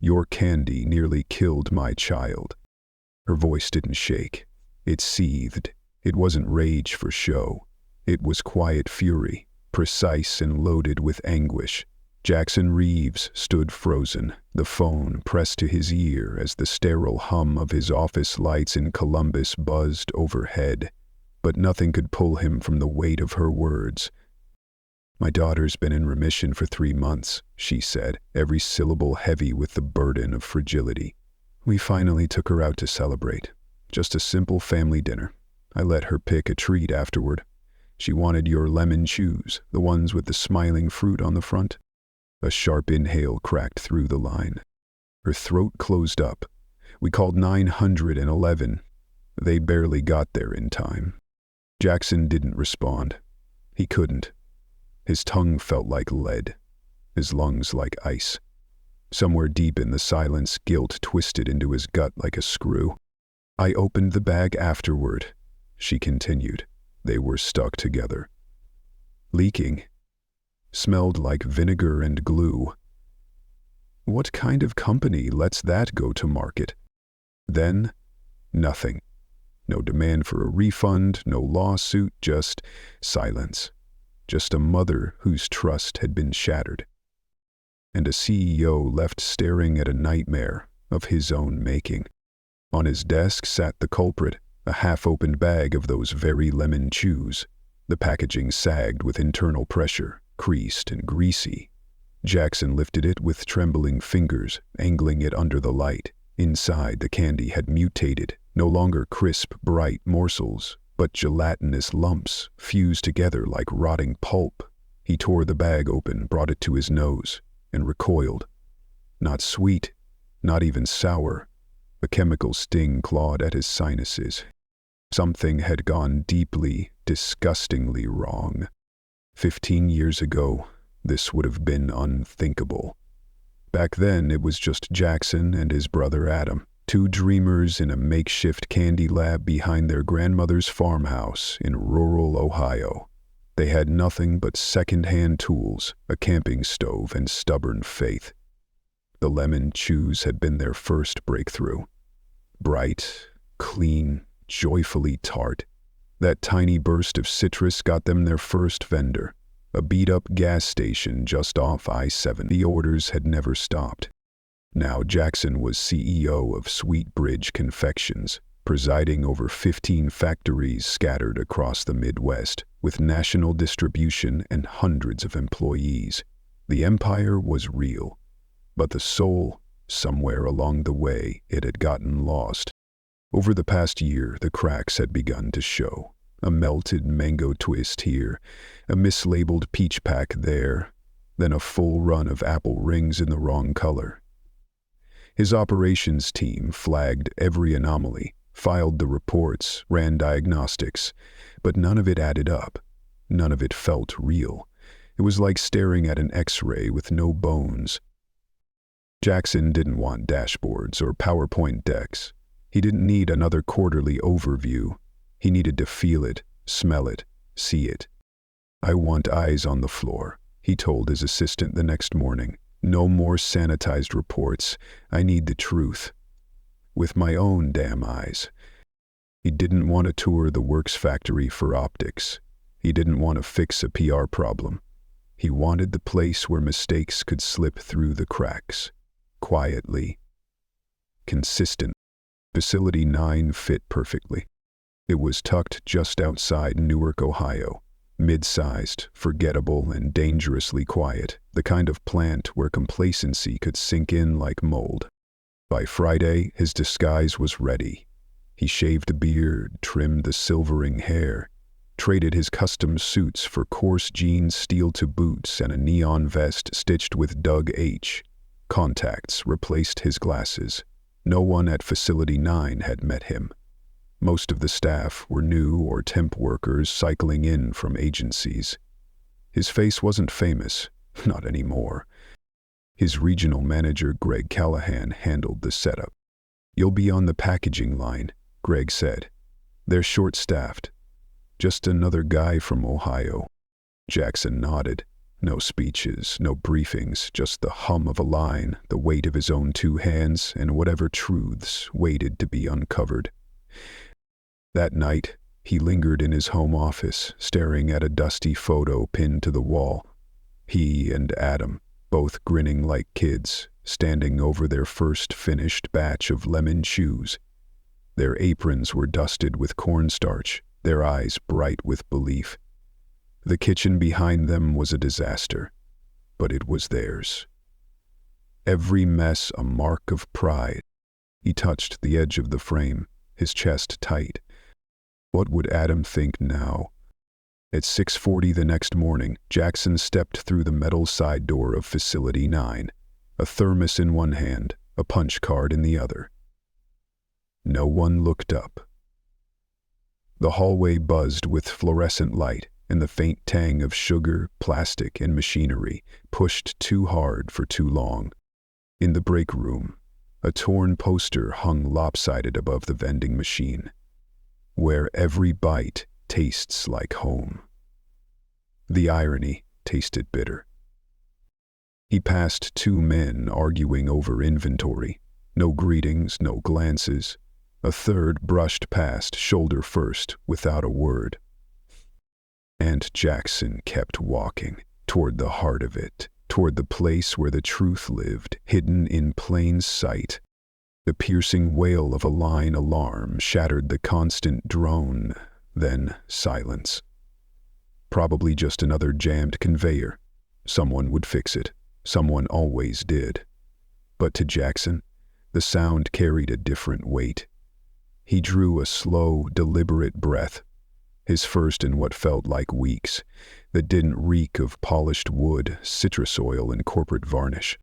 Your candy nearly killed my child." Her voice didn't shake. It seethed. It wasn't rage for show. It was quiet fury, precise and loaded with anguish. Jackson Reeves stood frozen, the phone pressed to his ear as the sterile hum of his office lights in Columbus buzzed overhead. But nothing could pull him from the weight of her words. "My daughter's been in remission for 3 months," she said, every syllable heavy with the burden of fragility. "We finally took her out to celebrate. Just a simple family dinner. I let her pick a treat afterward. She wanted your lemon chews, the ones with the smiling fruit on the front." A sharp inhale cracked through the line. Her throat closed up. "We called 911. They barely got there in time." Jackson didn't respond. He couldn't. His tongue felt like lead, his lungs like ice. Somewhere deep in the silence, guilt twisted into his gut like a screw. "I opened the bag afterward," she continued. They were stuck together. "Leaking. Smelled like vinegar and glue. What kind of company lets that go to market?" Then, nothing. No demand for a refund, no lawsuit, just silence. Just a mother whose trust had been shattered. And a CEO left staring at a nightmare of his own making. On his desk sat the culprit, a half-opened bag of those very lemon chews. The packaging sagged with internal pressure, creased and greasy. Jackson lifted it with trembling fingers, angling it under the light. Inside, the candy had mutated, no longer crisp, bright morsels, but gelatinous lumps, fused together like rotting pulp. He tore the bag open, brought it to his nose, and recoiled. Not sweet, not even sour. A chemical sting clawed at his sinuses. Something had gone deeply, disgustingly wrong. 15 years ago, this would have been unthinkable. Back then, it was just Jackson and his brother Adam, 2 dreamers in a makeshift candy lab behind their grandmother's farmhouse in rural Ohio. They had nothing but second-hand tools, a camping stove, and stubborn faith. The lemon chews had been their first breakthrough. Bright, clean, joyfully tart. That tiny burst of citrus got them their first vendor, a beat-up gas station just off I-7. The orders had never stopped. Now Jackson was CEO of Sweet Bridge Confections, presiding over 15 factories scattered across the Midwest, with national distribution and hundreds of employees. The empire was real, but the soul, somewhere along the way, it had gotten lost. Over the past year, the cracks had begun to show. A melted mango twist here, a mislabeled peach pack there, then a full run of apple rings in the wrong color. His operations team flagged every anomaly, filed the reports, ran diagnostics, but none of it added up. None of it felt real. It was like staring at an X-ray with no bones. Jackson didn't want dashboards or PowerPoint decks. He didn't need another quarterly overview. He needed to feel it, smell it, see it. "I want eyes on the floor," he told his assistant the next morning. "No more sanitized reports. I need the truth. With my own damn eyes." He didn't want to tour the works factory for optics. He didn't want to fix a PR problem. He wanted the place where mistakes could slip through the cracks. Quietly. Consistent. Facility 9 fit perfectly. It was tucked just outside Newark, Ohio. Mid-sized, forgettable, and dangerously quiet, the kind of plant where complacency could sink in like mold. By Friday, his disguise was ready. He shaved the beard, trimmed the silvering hair, traded his custom suits for coarse jeans steel-to boots and a neon vest stitched with Doug H. Contacts replaced his glasses. No one at Facility 9 had met him. Most of the staff were new or temp workers cycling in from agencies. His face wasn't famous, not anymore. His regional manager, Greg Callahan, handled the setup. "You'll be on the packaging line," Greg said. "They're short-staffed. Just another guy from Ohio." Jackson nodded. No speeches, no briefings, just the hum of a line, the weight of his own two hands, and whatever truths waited to be uncovered. That night, he lingered in his home office, staring at a dusty photo pinned to the wall. He and Adam, both grinning like kids, standing over their first finished batch of lemon chews. Their aprons were dusted with cornstarch, their eyes bright with belief. The kitchen behind them was a disaster, but it was theirs. Every mess a mark of pride. He touched the edge of the frame, his chest tight. What would Adam think now? At 6:40 the next morning, Jackson stepped through the metal side door of Facility 9, a thermos in one hand, a punch card in the other. No one looked up. The hallway buzzed with fluorescent light, and the faint tang of sugar, plastic, and machinery pushed too hard for too long. In the break room, a torn poster hung lopsided above the vending machine, where every bite tastes like home. The irony tasted bitter. He passed two men arguing over inventory. No greetings, no glances. A third brushed past, shoulder first, without a word. And Jackson kept walking, toward the heart of it, toward the place where the truth lived, hidden in plain sight. The piercing wail of a line alarm shattered the constant drone, then silence. Probably just another jammed conveyor. Someone would fix it. Someone always did. But to Jackson, the sound carried a different weight. He drew a slow, deliberate breath, his first in what felt like weeks, that didn't reek of polished wood, citrus oil, and corporate varnish.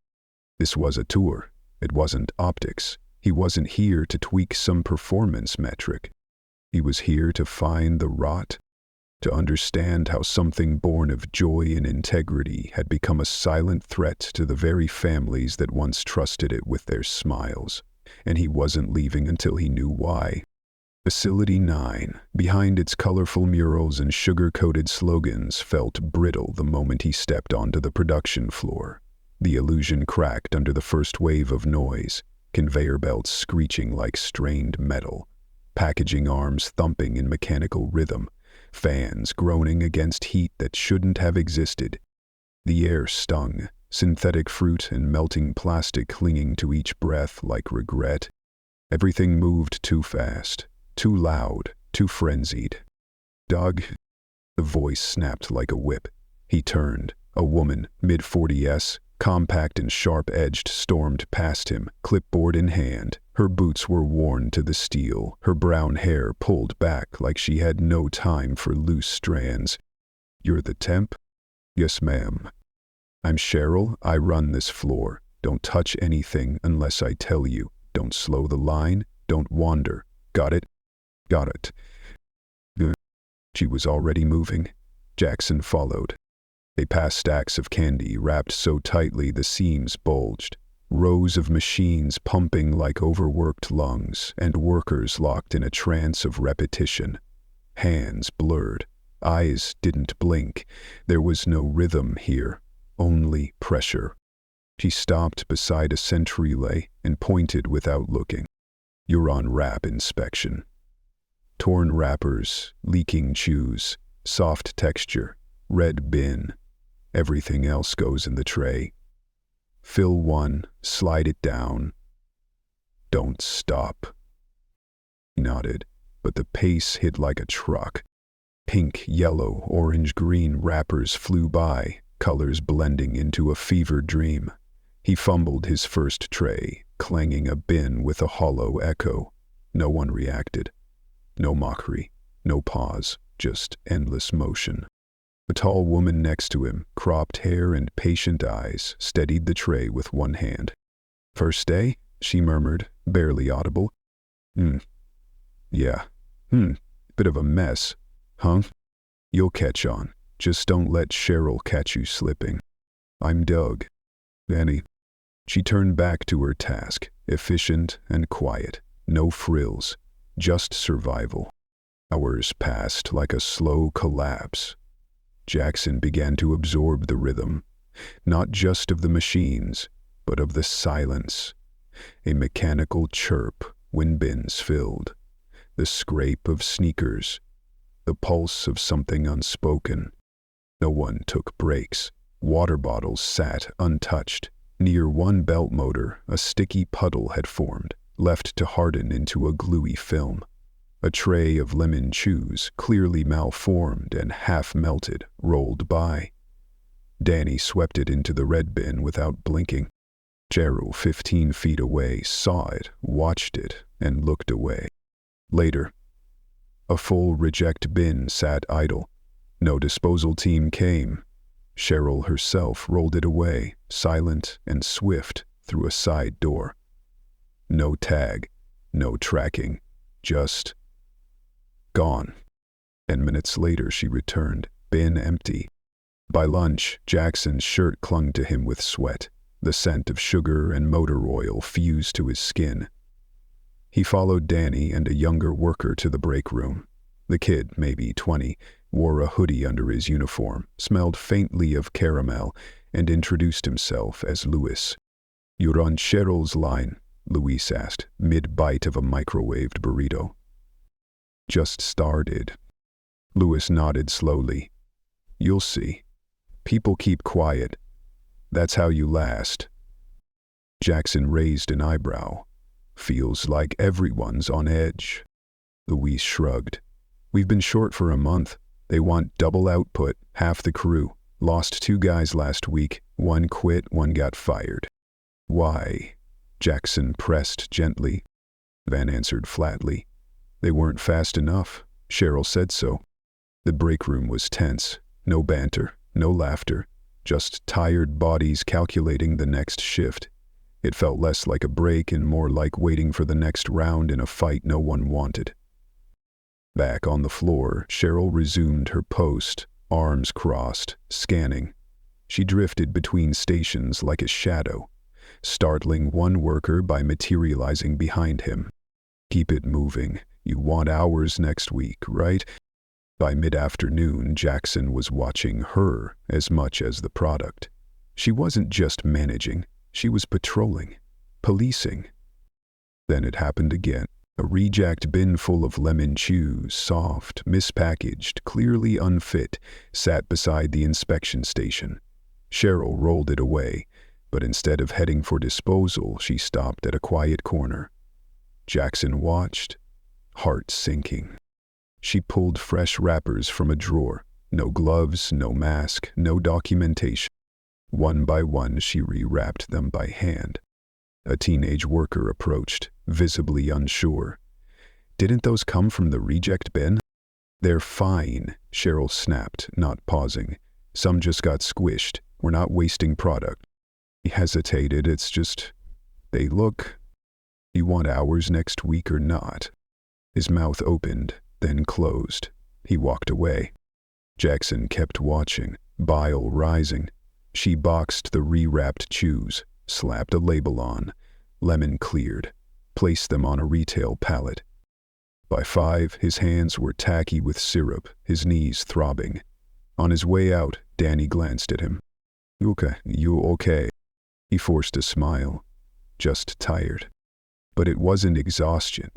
This was a tour. It wasn't optics. He wasn't here to tweak some performance metric. He was here to find the rot, to understand how something born of joy and integrity had become a silent threat to the very families that once trusted it with their smiles. And he wasn't leaving until he knew why. Facility 9, behind its colorful murals and sugar-coated slogans, felt brittle the moment he stepped onto the production floor. The illusion cracked under the first wave of noise, conveyor belts screeching like strained metal, packaging arms thumping in mechanical rhythm, fans groaning against heat that shouldn't have existed. The air stung, synthetic fruit and melting plastic clinging to each breath like regret. Everything moved too fast, too loud, too frenzied. "Doug," the voice snapped like a whip. He turned. A woman, mid-40s, compact and sharp-edged, stormed past him, clipboard in hand. Her boots were worn to the steel, her brown hair pulled back like she had no time for loose strands. "You're the temp?" "Yes, ma'am." "I'm Cheryl. I run this floor. Don't touch anything unless I tell you. Don't slow the line. Don't wander. Got it?" "Got it." She was already moving. Jackson followed. They passed stacks of candy wrapped so tightly the seams bulged, rows of machines pumping like overworked lungs, and workers locked in a trance of repetition. Hands blurred. Eyes didn't blink. There was no rhythm here, only pressure. She stopped beside a scent relay and pointed without looking. "You're on wrap inspection." Torn wrappers, leaking chews, soft texture, red bin. Everything else goes in the tray. "Fill one, slide it down. Don't stop." He nodded, but the pace hit like a truck. Pink, yellow, orange, green wrappers flew by, colors blending into a fevered dream. He fumbled his first tray, clanging a bin with a hollow echo. No one reacted. No mockery, no pause, just endless motion. A tall woman next to him, cropped hair and patient eyes, steadied the tray with one hand. "First day?" she murmured, barely audible. Yeah. Bit of a mess. Huh? You'll catch on. Just don't let Cheryl catch you slipping." "I'm Doug." "Annie." She turned back to her task, efficient and quiet. No frills, just survival. Hours passed like a slow collapse. Jackson began to absorb the rhythm, not just of the machines, but of the silence. A mechanical chirp when bins filled, the scrape of sneakers, the pulse of something unspoken. No one took breaks. Water bottles sat untouched. Near one belt motor, a sticky puddle had formed, left to harden into a gluey film. A tray of lemon chews, clearly malformed and half-melted, rolled by. Danny swept it into the red bin without blinking. Cheryl, 15 feet away, saw it, watched it, and looked away. Later, a full reject bin sat idle. No disposal team came. Cheryl herself rolled it away, silent and swift, through a side door. No tag, no tracking, just gone. 10 minutes later she returned, bin empty. By lunch, Jackson's shirt clung to him with sweat. The scent of sugar and motor oil fused to his skin. He followed Danny and a younger worker to the break room. The kid, maybe 20, wore a hoodie under his uniform, smelled faintly of caramel, and introduced himself as Louis. "You're on Cheryl's line," Louis asked, mid-bite of a microwaved burrito. "Just started." Louis nodded slowly. "You'll see. People keep quiet. That's how you last." Jackson raised an eyebrow. "Feels like everyone's on edge." Louis shrugged. "We've been short for a month. They want double output, half the crew. Lost 2 guys last week. 1 quit, 1 got fired." "Why?" Jackson pressed gently. Van answered flatly. "They weren't fast enough. Cheryl said so." The break room was tense. No banter, no laughter. Just tired bodies calculating the next shift. It felt less like a break and more like waiting for the next round in a fight no one wanted. Back on the floor, Cheryl resumed her post, arms crossed, scanning. She drifted between stations like a shadow, startling one worker by materializing behind him. "Keep it moving. You want hours next week, right?" By mid-afternoon, Jackson was watching her as much as the product. She wasn't just managing, she was patrolling, policing. Then it happened again. A reject bin full of lemon chews, soft, mispackaged, clearly unfit, sat beside the inspection station. Cheryl rolled it away, but instead of heading for disposal, she stopped at a quiet corner. Jackson watched, heart sinking. She pulled fresh wrappers from a drawer. No gloves, no mask, no documentation. One by one, she rewrapped them by hand. A teenage worker approached, visibly unsure. "Didn't those come from the reject bin?" "They're fine," Cheryl snapped, not pausing. "Some just got squished. We're not wasting product." He hesitated. "It's just, they look. You want hours next week or not?" His mouth opened, then closed. He walked away. Jackson kept watching, bile rising. She boxed the rewrapped chews, slapped a label on, lemon cleared, placed them on a retail pallet. By 5, his hands were tacky with syrup, his knees throbbing. On his way out, Danny glanced at him. You okay?" He forced a smile. "Just tired." But it wasn't exhaustion.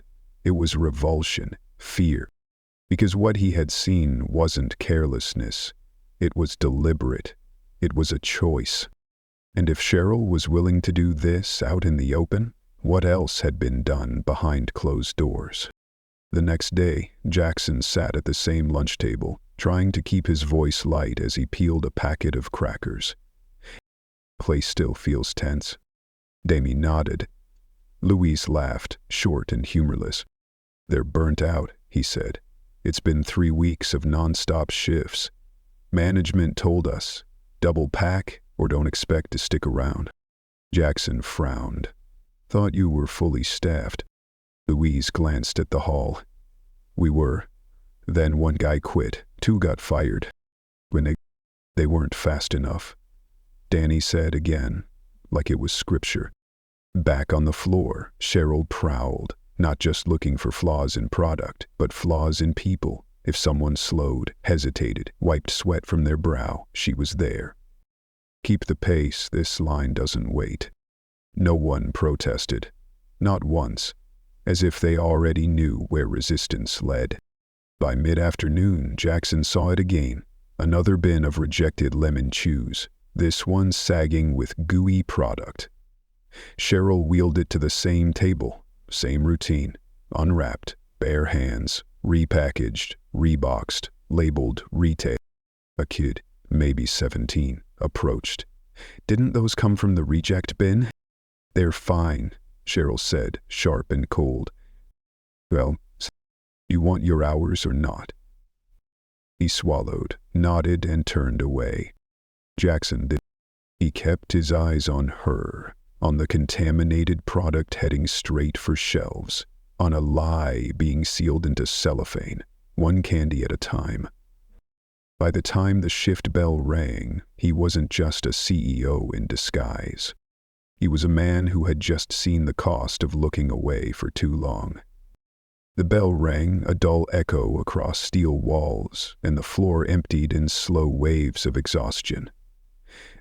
It was revulsion, fear. Because what he had seen wasn't carelessness. It was deliberate. It was a choice. And if Cheryl was willing to do this out in the open, what else had been done behind closed doors? The next day, Jackson sat at the same lunch table, trying to keep his voice light as he peeled a packet of crackers. "Place still feels tense." Damie nodded. Louise laughed, short and humorless. "They're burnt out," he said. "It's been 3 weeks of non-stop shifts. Management told us, double pack or don't expect to stick around." Jackson frowned. "Thought you were fully staffed." Louise glanced at the hall. "We were. Then 1 guy quit, 2 got fired. When they weren't fast enough." Danny said again, like it was scripture. Back on the floor, Cheryl prowled, not just looking for flaws in product, but flaws in people, If someone slowed, hesitated, wiped sweat from their brow, she was there. Keep the pace, this line doesn't wait. No one protested. Not once. As if they already knew where resistance led. By mid-afternoon, Jackson saw it again. Another bin of rejected lemon chews, this one sagging with gooey product. Cheryl wheeled it to the same table, same routine, unwrapped, bare hands, repackaged, reboxed, labeled retail. A kid, maybe 17, approached. Didn't those come from the reject bin? They're fine, Cheryl said, sharp and cold. Well, you want your hours or not? He swallowed, nodded, and turned away. Jackson did. He kept his eyes on her, on the contaminated product heading straight for shelves, on a lie being sealed into cellophane, one candy at a time. By the time the shift bell rang, he wasn't just a CEO in disguise. He was a man who had just seen the cost of looking away for too long. The bell rang, a dull echo across steel walls, and the floor emptied in slow waves of exhaustion.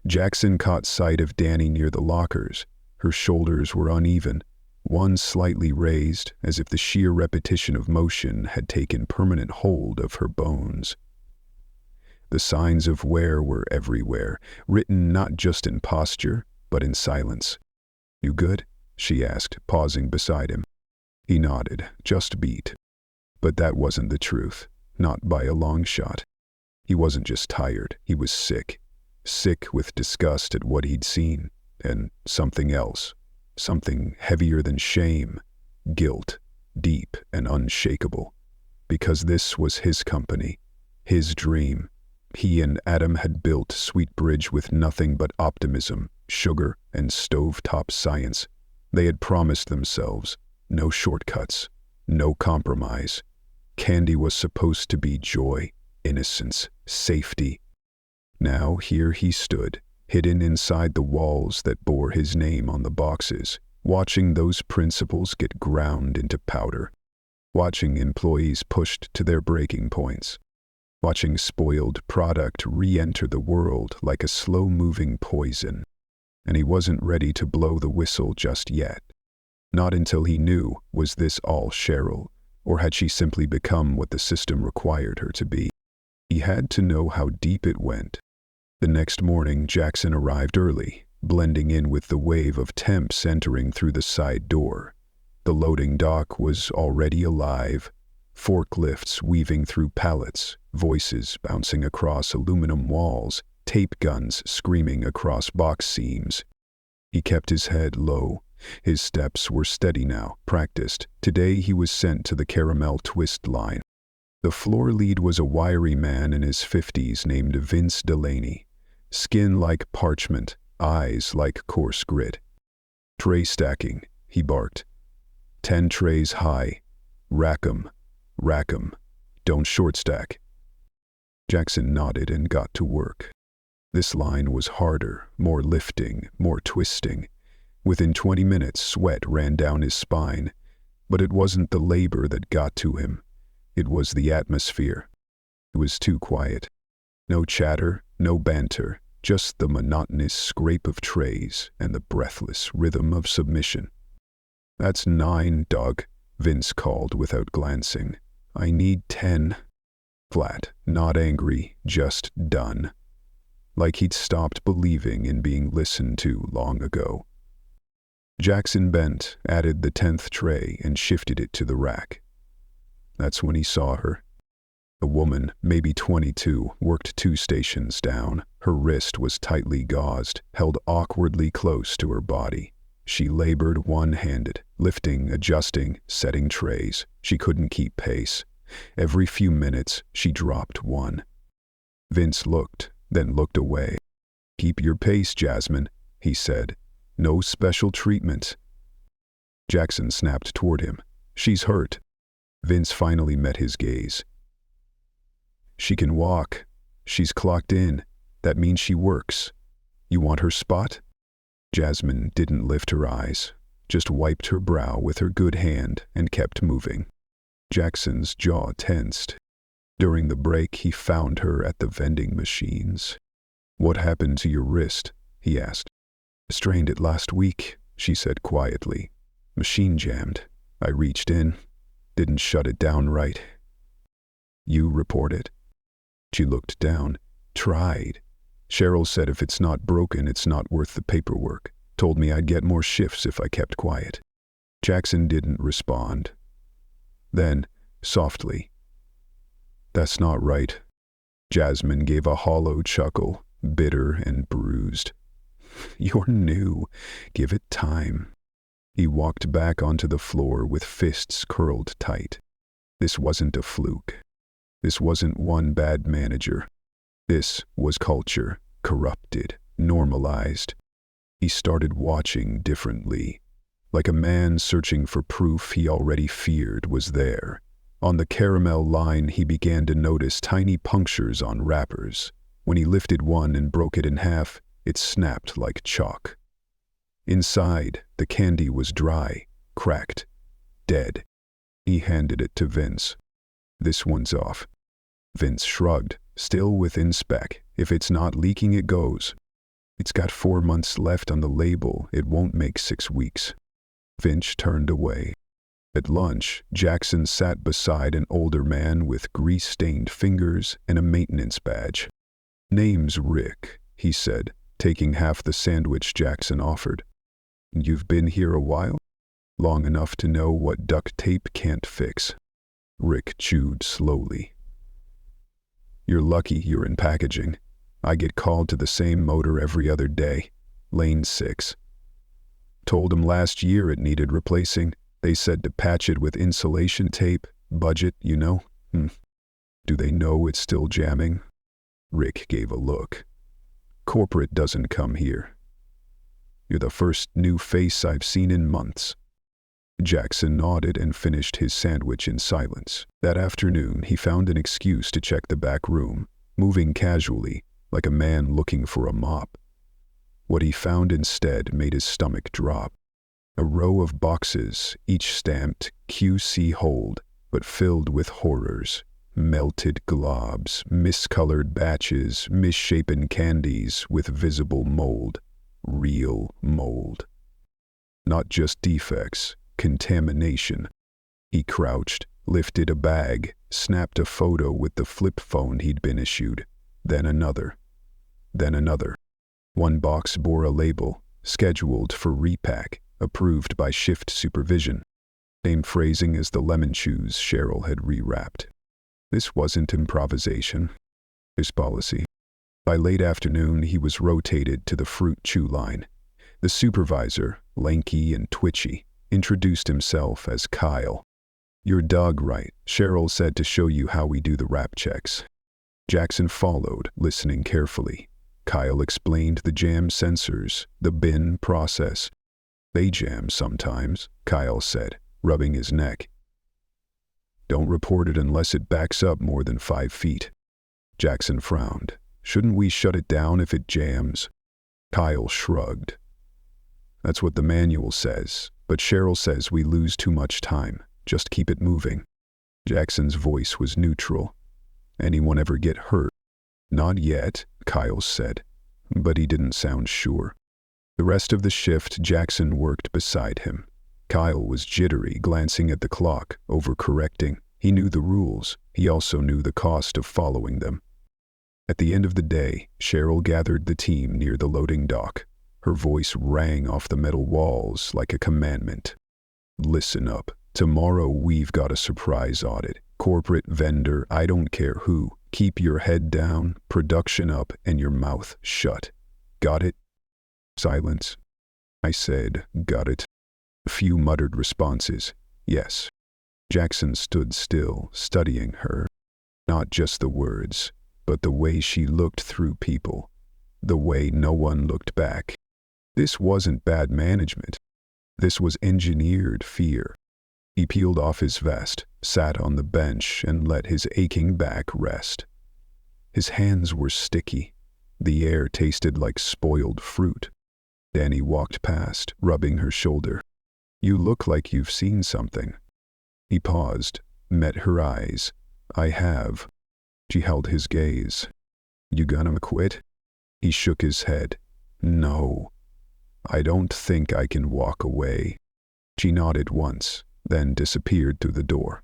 Jackson caught sight of Danny near the lockers. Her shoulders were uneven, one slightly raised, as if the sheer repetition of motion had taken permanent hold of her bones. The signs of wear were everywhere, written not just in posture, but in silence. "You good?" she asked, pausing beside him. He nodded, just beat. But that wasn't the truth, not by a long shot. He wasn't just tired, he was sick. Sick with disgust at what he'd seen, and something else, something heavier than shame, guilt, deep and unshakable. Because this was his company, his dream. He and Adam had built Sweetbridge with nothing but optimism, sugar, and stovetop science. They had promised themselves no shortcuts, no compromise. Candy was supposed to be joy, innocence, safety. Now here he stood, hidden inside the walls that bore his name on the boxes, watching those principles get ground into powder, watching employees pushed to their breaking points, watching spoiled product re-enter the world like a slow-moving poison. And he wasn't ready to blow the whistle just yet. Not until he knew, was this all Cheryl, or had she simply become what the system required her to be? He had to know how deep it went. The next morning, Jackson arrived early, blending in with the wave of temps entering through the side door. The loading dock was already alive, forklifts weaving through pallets, voices bouncing across aluminum walls, tape guns screaming across box seams. He kept his head low. His steps were steady now, practiced. Today he was sent to the caramel twist line. The floor lead was a wiry man in his 50s named Vince Delaney. Skin like parchment, eyes like coarse grit. "Tray stacking," he barked. 10 trays high. Rack 'em. Rack 'em. Don't short stack." Jackson nodded and got to work. This line was harder, more lifting, more twisting. Within 20 minutes, sweat ran down his spine. But it wasn't the labor that got to him. It was the atmosphere. It was too quiet. No chatter, no banter, just the monotonous scrape of trays and the breathless rhythm of submission. "That's 9, Doug," Vince called without glancing. "I need 10. Flat, not angry, just done. Like he'd stopped believing in being listened to long ago. Jackson bent, added the 10th tray, and shifted it to the rack. That's when he saw her. A woman, maybe 22, worked 2 stations down. Her wrist was tightly gauzed, held awkwardly close to her body. She labored one-handed, lifting, adjusting, setting trays. She couldn't keep pace. Every few minutes, she dropped one. Vince looked, then looked away. "Keep your pace, Jasmine," he said. "No special treatment." Jackson snapped toward him. "She's hurt." Vince finally met his gaze. "She can walk. She's clocked in. That means she works. You want her spot?" Jasmine didn't lift her eyes, just wiped her brow with her good hand and kept moving. Jackson's jaw tensed. During the break, he found her at the vending machines. "What happened to your wrist?" he asked. "Strained it last week," she said quietly. "Machine jammed. I reached in. Didn't shut it down right." "You report it?" She looked down. "Tried. Cheryl said if it's not broken, it's not worth the paperwork. Told me I'd get more shifts if I kept quiet." Jackson didn't respond. Then, softly, "That's not right." Jasmine gave a hollow chuckle, bitter and bruised. "You're new. Give it time." He walked back onto the floor with fists curled tight. This wasn't a fluke. This wasn't one bad manager. This was culture, corrupted, normalized. He started watching differently, like a man searching for proof he already feared was there. On the caramel line, he began to notice tiny punctures on wrappers. When he lifted one and broke it in half, it snapped like chalk. Inside, the candy was dry, cracked, dead. He handed it to Vince. "This one's off." Vince shrugged, still within spec. "If it's not leaking, it goes. It's got 4 months left on the label. It won't make 6 weeks. Vince turned away. At lunch, Jackson sat beside an older man with grease-stained fingers and a maintenance badge. "Name's Rick," he said, taking half the sandwich Jackson offered. "You've been here a while? Long enough to know what duct tape can't fix." Rick chewed slowly. "You're lucky you're in packaging. I get called to the same motor every other day. Lane 6. Told them last year it needed replacing. They said to patch it with insulation tape. Budget, you know. Do they know it's still jamming?" Rick gave a look. "Corporate doesn't come here. You're the first new face I've seen in months." Jackson nodded and finished his sandwich in silence. That afternoon, he found an excuse to check the back room, moving casually, like a man looking for a mop. What he found instead made his stomach drop. A row of boxes, each stamped QC Hold, but filled with horrors. Melted globs, miscolored batches, misshapen candies with visible mold. Real mold. Not just defects, contamination. He crouched, lifted a bag, snapped a photo with the flip phone he'd been issued. Then another. Then another. One box bore a label, scheduled for repack, approved by shift supervision. Same phrasing as the lemon chews Cheryl had rewrapped. This wasn't improvisation. His policy. By late afternoon, he was rotated to the fruit chew line. The supervisor, lanky and twitchy, introduced himself as Kyle. "Your dog right," Cheryl said, "to show you how we do the wrap checks." Jackson followed, listening carefully. Kyle explained the jam sensors, the bin process. "They jam sometimes," Kyle said, rubbing his neck. "Don't report it unless it backs up more than 5 feet. Jackson frowned. "Shouldn't we shut it down if it jams?" Kyle shrugged. "That's what the manual says, but Cheryl says we lose too much time. Just keep it moving." Jackson's voice was neutral. "Anyone ever get hurt?" "Not yet," Kyle said, but he didn't sound sure. The rest of the shift, Jackson worked beside him. Kyle was jittery, glancing at the clock, overcorrecting. He knew the rules. He also knew the cost of following them. At the end of the day, Cheryl gathered the team near the loading dock. Her voice rang off the metal walls like a commandment. "Listen up. Tomorrow we've got a surprise audit. Corporate, vendor, I don't care who. Keep your head down, production up, and your mouth shut. Got it?" Silence. I said, "Got it." A few muttered responses. Yes. Jackson stood still, studying her. Not just the words, but the way she looked through people. The way no one looked back. This wasn't bad management. This was engineered fear. He peeled off his vest, sat on the bench, and let his aching back rest. His hands were sticky. The air tasted like spoiled fruit. Danny walked past, rubbing her shoulder. "You look like you've seen something." He paused, met her eyes. "I have." She held his gaze. You gonna quit? He shook his head. No, I don't think I can walk away. She nodded once, then disappeared through the door.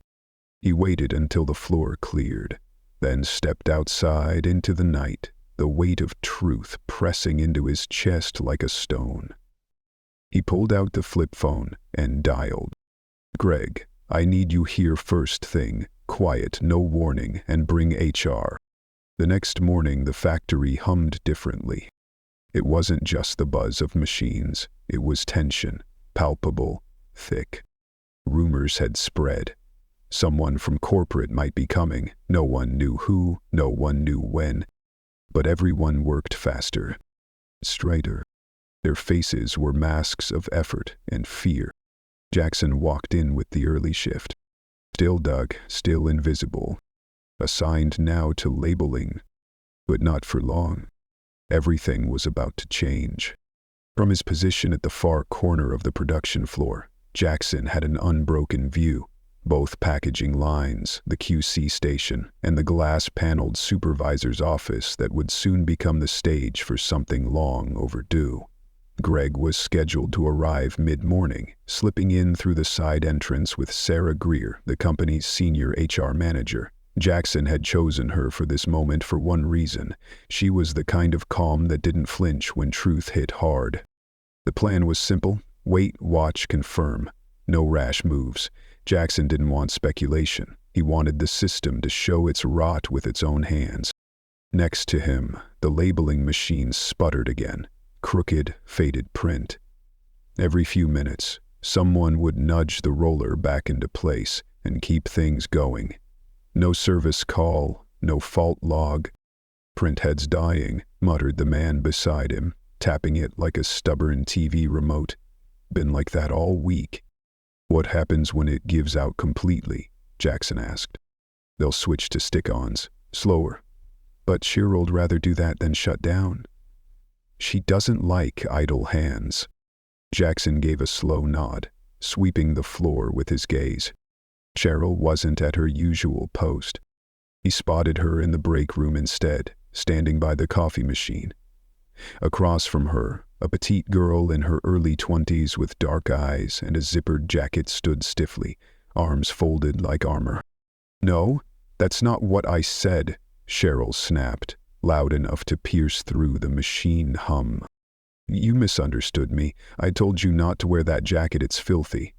He waited until the floor cleared, then stepped outside into the night, the weight of truth pressing into his chest like a stone. He pulled out the flip phone and dialed. Greg, I need you here first thing, quiet, no warning, and bring HR. The next morning the factory hummed differently. It wasn't just the buzz of machines, it was tension, palpable, thick. Rumors had spread. Someone from corporate might be coming, no one knew who, no one knew when. But everyone worked faster, straighter. Their faces were masks of effort and fear. Jackson walked in with the early shift. Still Doug, still invisible. Assigned now to labeling. But not for long. Everything was about to change. From his position at the far corner of the production floor, Jackson had an unbroken view. Both packaging lines, the QC station, and the glass-paneled supervisor's office that would soon become the stage for something long overdue. Greg was scheduled to arrive mid-morning, slipping in through the side entrance with Sarah Greer, the company's senior HR manager. Jackson had chosen her for this moment for one reason. She was the kind of calm that didn't flinch when truth hit hard. The plan was simple: wait, watch, confirm. No rash moves. Jackson didn't want speculation. He wanted the system to show its rot with its own hands. Next to him, the labeling machine sputtered again. Crooked, faded print. Every few minutes, someone would nudge the roller back into place and keep things going. No service call, no fault log. Printhead's dying, muttered the man beside him, tapping it like a stubborn TV remote. Been like that all week. What happens when it gives out completely? Jackson asked. They'll switch to stick-ons, slower. But Cheryl'd rather do that than shut down. She doesn't like idle hands. Jackson gave a slow nod, sweeping the floor with his gaze. Cheryl wasn't at her usual post. He spotted her in the break room instead, standing by the coffee machine. Across from her, a petite girl in her early 20s with dark eyes and a zippered jacket stood stiffly, arms folded like armor. No, that's not what I said, Cheryl snapped, loud enough to pierce through the machine hum. You misunderstood me. I told you not to wear that jacket, it's filthy.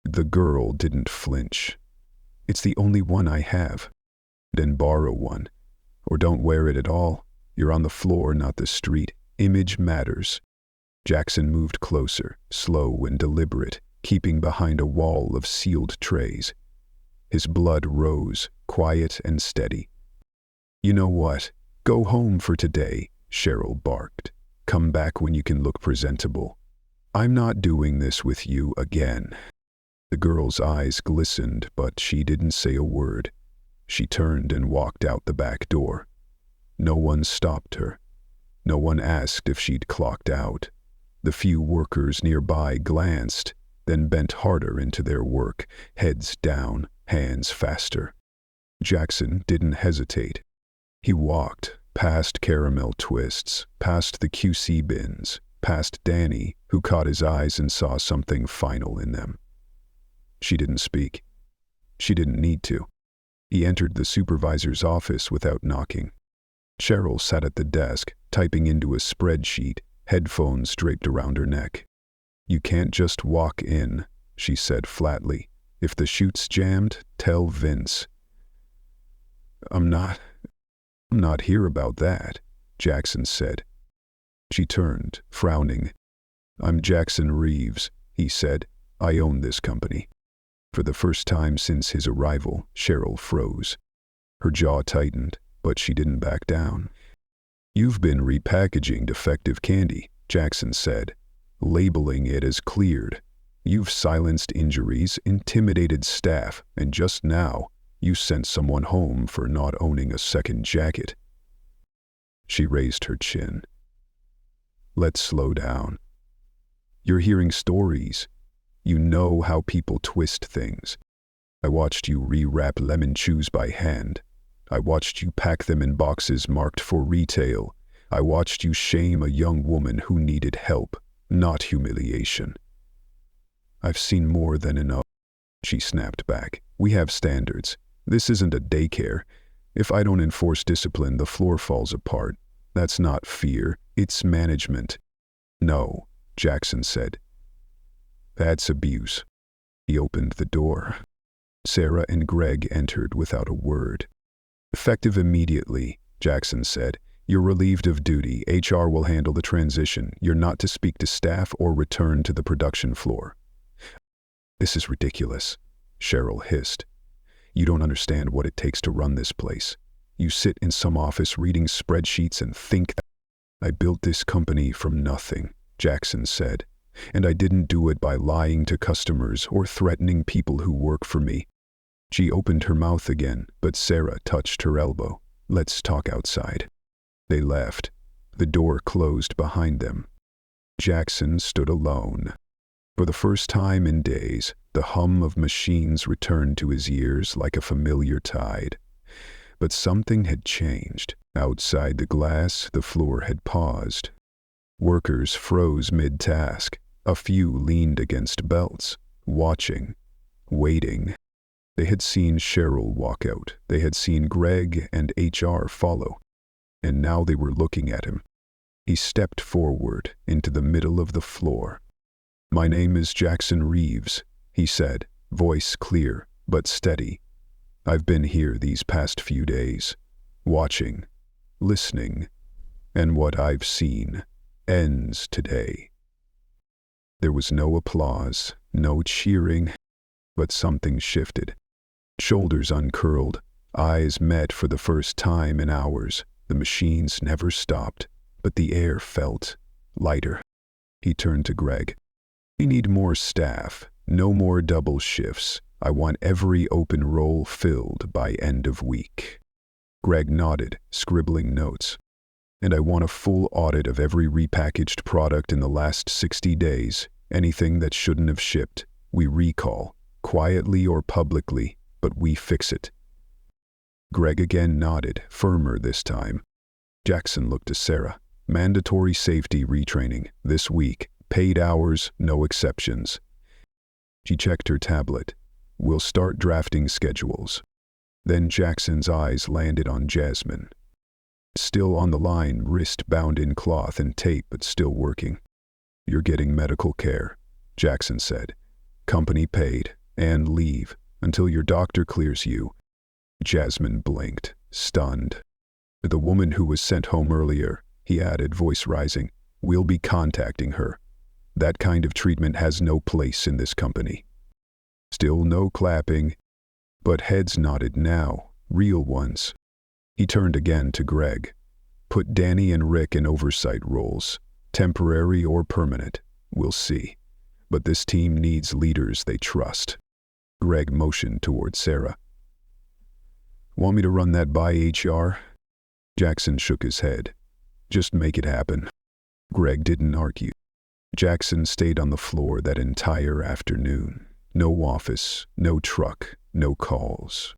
The girl didn't flinch. It's the only one I have. Then borrow one. Or don't wear it at all. You're on the floor, not the street. Image matters. Jackson moved closer, slow and deliberate, keeping behind a wall of sealed trays. His blood rose, quiet and steady. You know what? Go home for today, Cheryl barked. Come back when you can look presentable. I'm not doing this with you again. The girl's eyes glistened, but she didn't say a word. She turned and walked out the back door. No one stopped her. No one asked if she'd clocked out. The few workers nearby glanced, then bent harder into their work, heads down, hands faster. Jackson didn't hesitate. He walked, past caramel twists, past the QC bins, past Danny, who caught his eyes and saw something final in them. She didn't speak. She didn't need to. He entered the supervisor's office without knocking. Cheryl sat at the desk, typing into a spreadsheet, headphones draped around her neck. You can't just walk in, she said flatly. If the chute's jammed, tell Vince. I'm not here about that, Jackson said. She turned, frowning. I'm Jackson Reeves, he said. I own this company. For the first time since his arrival, Cheryl froze. Her jaw tightened, but she didn't back down. You've been repackaging defective candy, Jackson said, labeling it as cleared. You've silenced injuries, intimidated staff, and just now, you sent someone home for not owning a second jacket. She raised her chin. Let's slow down. You're hearing stories. You know how people twist things. I watched you rewrap lemon chews by hand. I watched you pack them in boxes marked for retail. I watched you shame a young woman who needed help, not humiliation. I've seen more than enough, she snapped back. We have standards. This isn't a daycare. If I don't enforce discipline, the floor falls apart. That's not fear, it's management. No, Jackson said. That's abuse. He opened the door. Sarah and Greg entered without a word. Effective immediately, Jackson said. You're relieved of duty. HR will handle the transition. You're not to speak to staff or return to the production floor. This is ridiculous, Cheryl hissed. You don't understand what it takes to run this place. You sit in some office reading spreadsheets and think. I built this company from nothing, Jackson said, and I didn't do it by lying to customers or threatening people who work for me. She opened her mouth again, but Sarah touched her elbow. Let's talk outside. They left. The door closed behind them. Jackson stood alone. For the first time in days, the hum of machines returned to his ears like a familiar tide. But something had changed. Outside the glass, the floor had paused. Workers froze mid-task. A few leaned against belts, watching, waiting. They had seen Cheryl walk out. They had seen Greg and HR follow. And now they were looking at him. He stepped forward into the middle of the floor. My name is Jackson Reeves, he said, voice clear but steady. I've been here these past few days, watching, listening, and what I've seen ends today. There was no applause, no cheering, but something shifted. Shoulders uncurled, eyes met for the first time in hours. The machines never stopped, but the air felt lighter. He turned to Greg. We need more staff, no more double shifts. I want every open role filled by end of week. Greg nodded, scribbling notes. And I want a full audit of every repackaged product in the last 60 days. Anything that shouldn't have shipped, we recall, quietly or publicly, but we fix it. Greg again nodded, firmer this time. Jackson looked to Sarah. Mandatory safety retraining, this week. Paid hours, no exceptions. She checked her tablet. We'll start drafting schedules. Then Jackson's eyes landed on Jasmine. Still on the line, wrist bound in cloth and tape, but still working. You're getting medical care, Jackson said. Company paid, and leave, until your doctor clears you. Jasmine blinked, stunned. The woman who was sent home earlier, he added, voice rising. We'll be contacting her. That kind of treatment has no place in this company. Still no clapping, but heads nodded now, real ones. He turned again to Greg. Put Danny and Rick in oversight roles, temporary or permanent, we'll see. But this team needs leaders they trust. Greg motioned toward Sarah. Want me to run that by HR? Jackson shook his head. Just make it happen. Greg didn't argue. Jackson stayed on the floor that entire afternoon. No office, no truck, no calls.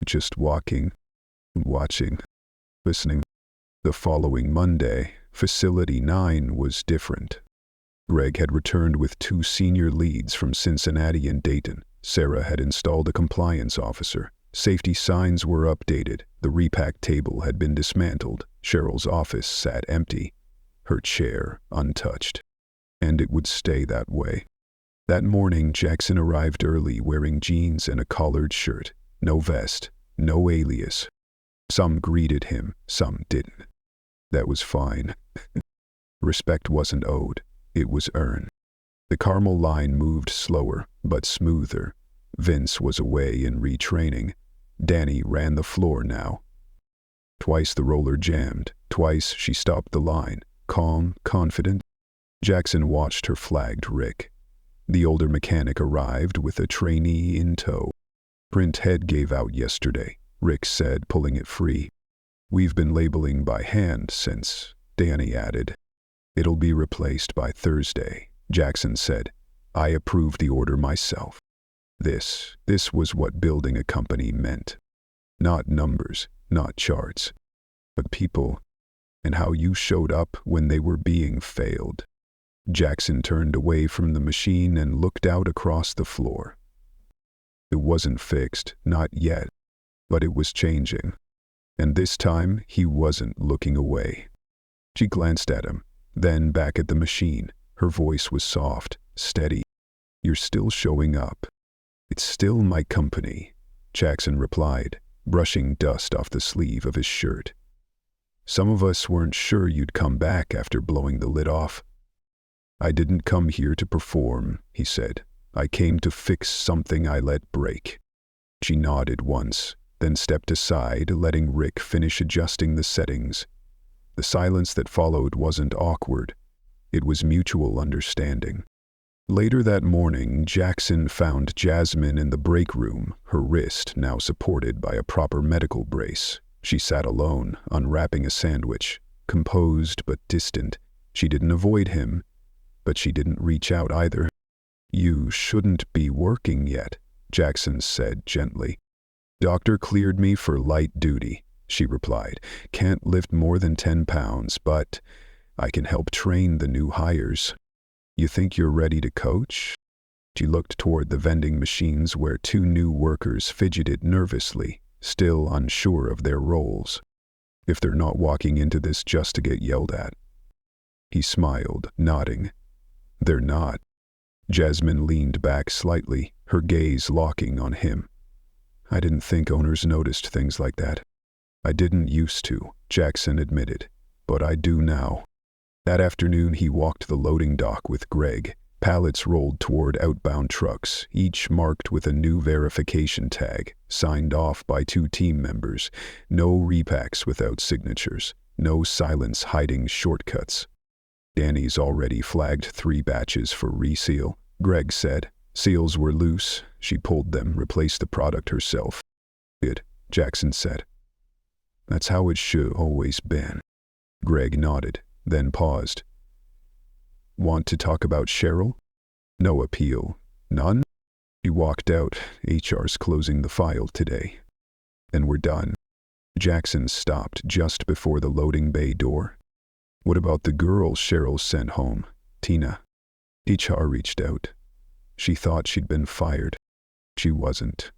Just walking, watching, listening. The following Monday, Facility 9 was different. Greg had returned with 2 senior leads from Cincinnati and Dayton. Sarah had installed a compliance officer. Safety signs were updated. The repack table had been dismantled. Cheryl's office sat empty, her chair untouched. And it would stay that way. That morning, Jackson arrived early wearing jeans and a collared shirt. No vest, no alias. Some greeted him, some didn't. That was fine. Respect wasn't owed, it was earned. The Carmel line moved slower, but smoother. Vince was away in retraining. Danny ran the floor now. Twice the roller jammed. Twice she stopped the line, calm, confident. Jackson watched her flagged Rick. The older mechanic arrived with a trainee in tow. Print head gave out yesterday, Rick said, pulling it free. We've been labeling by hand since, Danny added. It'll be replaced by Thursday, Jackson said. I approved the order myself. This was what building a company meant. Not numbers, not charts, but people, and how you showed up when they were being failed. Jackson turned away from the machine and looked out across the floor. It wasn't fixed, not yet, but it was changing. And this time, he wasn't looking away. She glanced at him, then back at the machine. Her voice was soft, steady. "You're still showing up. It's still my company," Jackson replied, brushing dust off the sleeve of his shirt. "Some of us weren't sure you'd come back after blowing the lid off." "I didn't come here to perform," he said. "I came to fix something I let break." She nodded once, then stepped aside, letting Rick finish adjusting the settings. The silence that followed wasn't awkward. It was mutual understanding. Later that morning, Jackson found Jasmine in the break room, her wrist now supported by a proper medical brace. She sat alone, unwrapping a sandwich, composed but distant. She didn't avoid him, but she didn't reach out either. "You shouldn't be working yet," Jackson said gently. "Doctor cleared me for light duty," she replied. "Can't lift more than 10 pounds, but I can help train the new hires. You think you're ready to coach?" She looked toward the vending machines where 2 new workers fidgeted nervously, still unsure of their roles. "If they're not walking into this just to get yelled at." He smiled, nodding. "They're not." Jasmine leaned back slightly, her gaze locking on him. "I didn't think owners noticed things like that." "I didn't used to," Jackson admitted, "but I do now." That afternoon he walked the loading dock with Greg. Pallets rolled toward outbound trucks, each marked with a new verification tag, signed off by 2 team members. No repacks without signatures, no silence hiding shortcuts. "Danny's already flagged 3 batches for reseal," Greg said. "Seals were loose. She pulled them, replaced the product herself." "Good," Jackson said. "That's how it should always been." Greg nodded, then paused. "Want to talk about Cheryl?" "No appeal. None?" She walked out. "HR's closing the file today. And we're done." Jackson stopped just before the loading bay door. "What about the girl Cheryl sent home, Tina?" HR reached out. "She thought she'd been fired. She wasn't.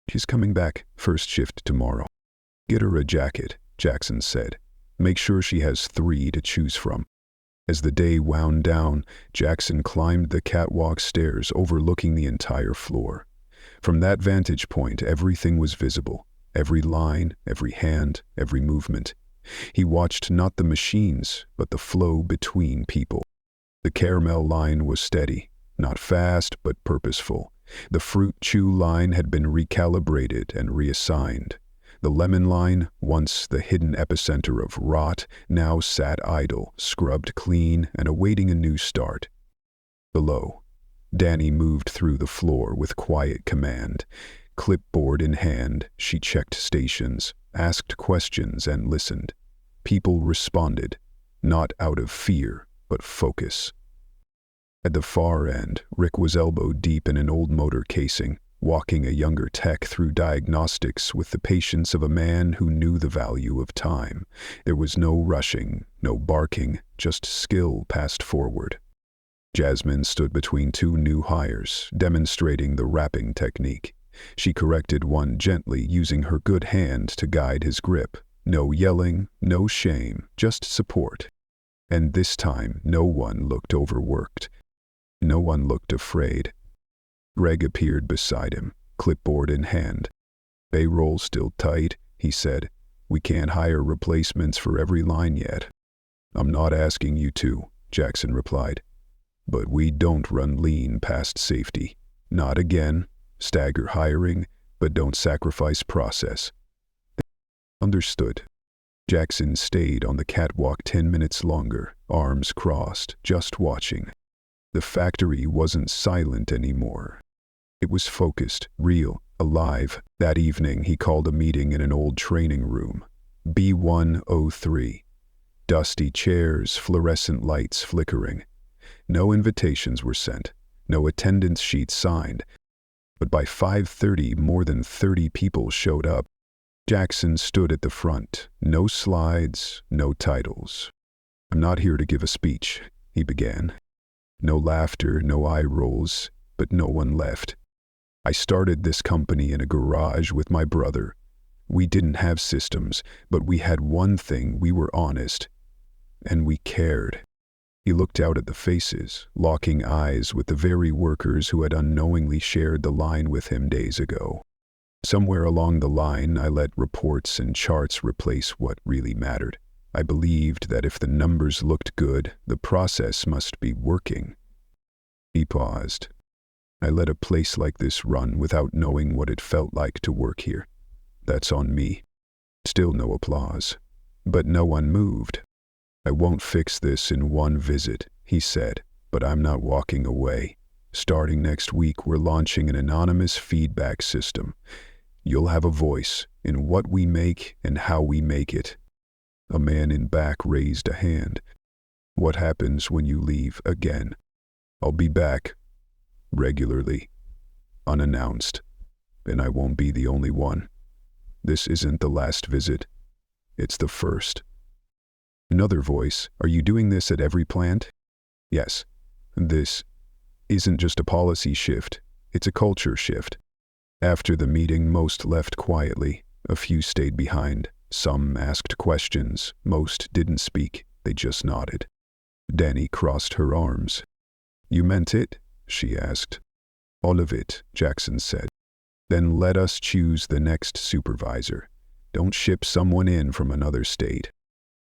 She's coming back, first shift tomorrow." "Get her a jacket," Jackson said. "Make sure she has 3 to choose from." As the day wound down, Jackson climbed the catwalk stairs overlooking the entire floor. From that vantage point, everything was visible. Every line, every hand, every movement. He watched not the machines, but the flow between people. The caramel line was steady, not fast, but purposeful. The fruit chew line had been recalibrated and reassigned. The lemon line, once the hidden epicenter of rot, now sat idle, scrubbed clean, and awaiting a new start. Below, Danny moved through the floor with quiet command. Clipboard in hand, she checked stations, asked questions, and listened. People responded, not out of fear, but focus. At the far end, Rick was elbow deep in an old motor casing, walking a younger tech through diagnostics with the patience of a man who knew the value of time. There was no rushing, no barking, just skill passed forward. Jasmine stood between 2 new hires, demonstrating the wrapping technique. She corrected one gently, using her good hand to guide his grip. No yelling, no shame, just support. And this time, no one looked overworked. No one looked afraid. Greg appeared beside him, clipboard in hand. "Payroll still tight," he said. "We can't hire replacements for every line yet." "I'm not asking you to," Jackson replied. "But we don't run lean past safety. Not again. Stagger hiring, but don't sacrifice process." "Understood." Jackson stayed on the catwalk 10 minutes longer, arms crossed, just watching. The factory wasn't silent anymore. It was focused, real, alive. That evening he called a meeting in an old training room. B103. Dusty chairs, fluorescent lights flickering. No invitations were sent, no attendance sheets signed. But by 5:30, more than 30 people showed up. Jackson stood at the front. No slides, no titles. "I'm not here to give a speech," he began. No laughter, no eye rolls, but no one left. "I started this company in a garage with my brother. We didn't have systems, but we had one thing: we were honest. And we cared." He looked out at the faces, locking eyes with the very workers who had unknowingly shared the line with him days ago. "Somewhere along the line, I let reports and charts replace what really mattered. I believed that if the numbers looked good, the process must be working." He paused. "I let a place like this run without knowing what it felt like to work here. That's on me." Still no applause. But no one moved. "I won't fix this in one visit," he said, "but I'm not walking away. Starting next week, we're launching an anonymous feedback system. You'll have a voice in what we make and how we make it." A man in back raised a hand. "What happens when you leave again?" "I'll be back. Regularly. Unannounced. And I won't be the only one. This isn't the last visit. It's the first." Another voice. "Are you doing this at every plant?" "Yes. This isn't just a policy shift. It's a culture shift." After the meeting, most left quietly. A few stayed behind. Some asked questions. Most didn't speak. They just nodded. Danny crossed her arms. "You meant it?" she asked. "All of it," Jackson said. "Then let us choose the next supervisor. Don't ship someone in from another state."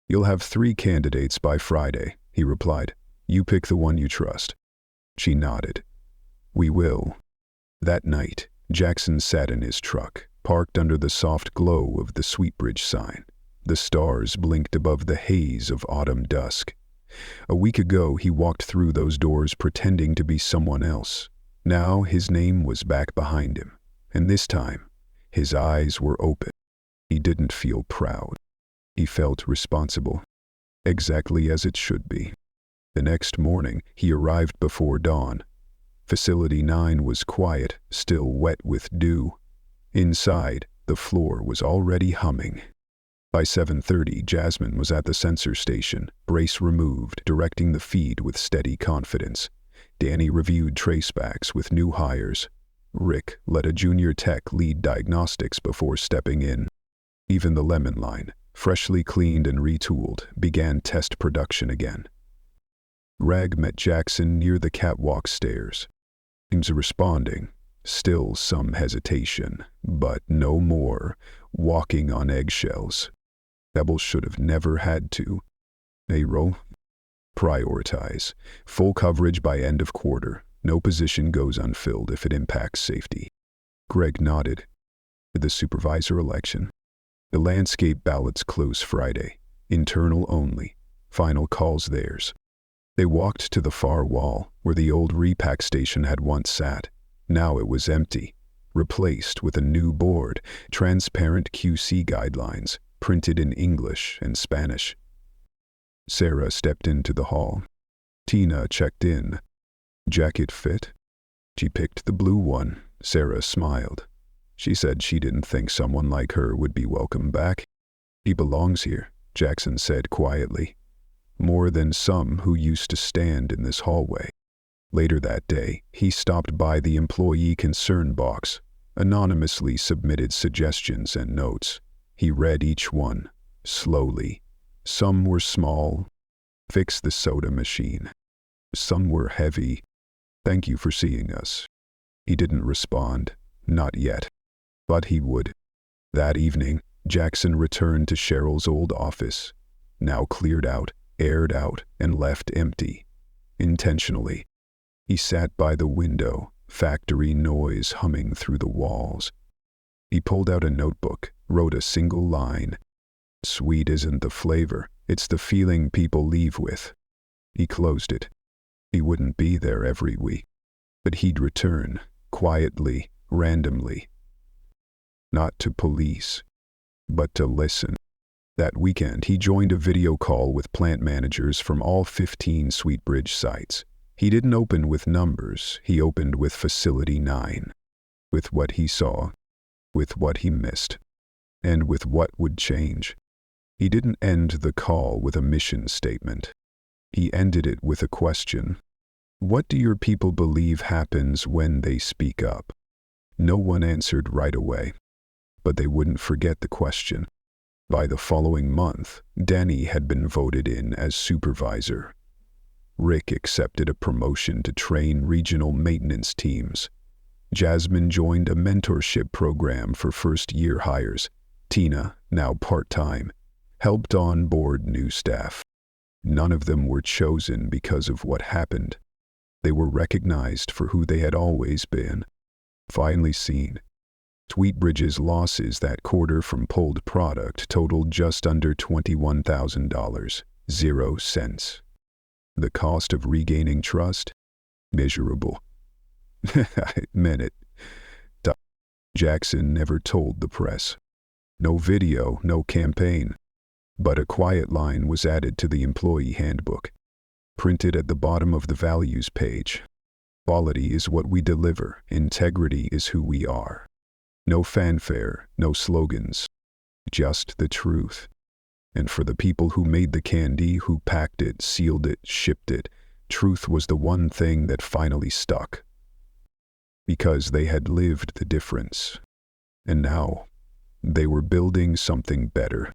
"You'll have 3 candidates by Friday," he replied. "You pick the one you trust." She nodded. "We will." That night, Jackson sat in his truck, parked under the soft glow of the Sweetbridge sign. The stars blinked above the haze of autumn dusk. A week ago, he walked through those doors pretending to be someone else. Now his name was back behind him, and this time, his eyes were open. He didn't feel proud. He felt responsible, exactly as it should be. The next morning, he arrived before dawn. Facility 9 was quiet, still wet with dew. Inside, the floor was already humming. By 7:30, Jasmine was at the sensor station, brace removed, directing the feed with steady confidence. Danny reviewed tracebacks with new hires. Rick let a junior tech lead diagnostics before stepping in. Even the lemon line, freshly cleaned and retooled, began test production again. Rag met Jackson near the catwalk stairs. Things responding, still some hesitation, but no more walking on eggshells. Pebble should have never had to. Payroll. Prioritize. Full coverage by end of quarter. No position goes unfilled if it impacts safety. Greg nodded. The supervisor election. The landscape ballots close Friday. Internal only. Final calls theirs. They walked to the far wall, where the old repack station had once sat. Now it was empty, replaced with a new board, transparent QC guidelines, printed in English and Spanish. Sarah stepped into the hall. Tina checked in. "Jacket fit?" She picked the blue one. Sarah smiled. She said she didn't think someone like her would be welcome back. "He belongs here," Jackson said quietly. "More than some who used to stand in this hallway." Later that day, he stopped by the employee concern box, anonymously submitted suggestions and notes. He read each one, slowly. Some were small. "Fix the soda machine." Some were heavy. "Thank you for seeing us." He didn't respond, not yet. But he would. That evening, Jackson returned to Cheryl's old office, now cleared out, aired out, and left empty. Intentionally. He sat by the window, factory noise humming through the walls. He pulled out a notebook, wrote a single line. "Sweet isn't the flavor, it's the feeling people leave with." He closed it. He wouldn't be there every week, but he'd return, quietly, randomly. Not to police, but to listen. That weekend, he joined a video call with plant managers from all 15 Sweetbridge sites. He didn't open with numbers, he opened with Facility 9. With what he saw, with what he missed. And with what would change? He didn't end the call with a mission statement. He ended it with a question. What do your people believe happens when they speak up? No one answered right away, but they wouldn't forget the question. By the following month, Danny had been voted in as supervisor. Rick accepted a promotion to train regional maintenance teams. Jasmine joined a mentorship program for first-year hires. Tina, now part-time, helped onboard new staff. None of them were chosen because of what happened. They were recognized for who they had always been. Finally seen. Sweetbridge's losses that quarter from pulled product totaled just under $21,000, 0 cents. The cost of regaining trust? Measurable. I meant it. Jackson never told the press. No video, no campaign. But a quiet line was added to the employee handbook, printed at the bottom of the values page. Quality is what we deliver. Integrity is who we are. No fanfare, no slogans. Just the truth. And for the people who made the candy, who packed it, sealed it, shipped it, truth was the one thing that finally stuck. Because they had lived the difference. And now, they were building something better.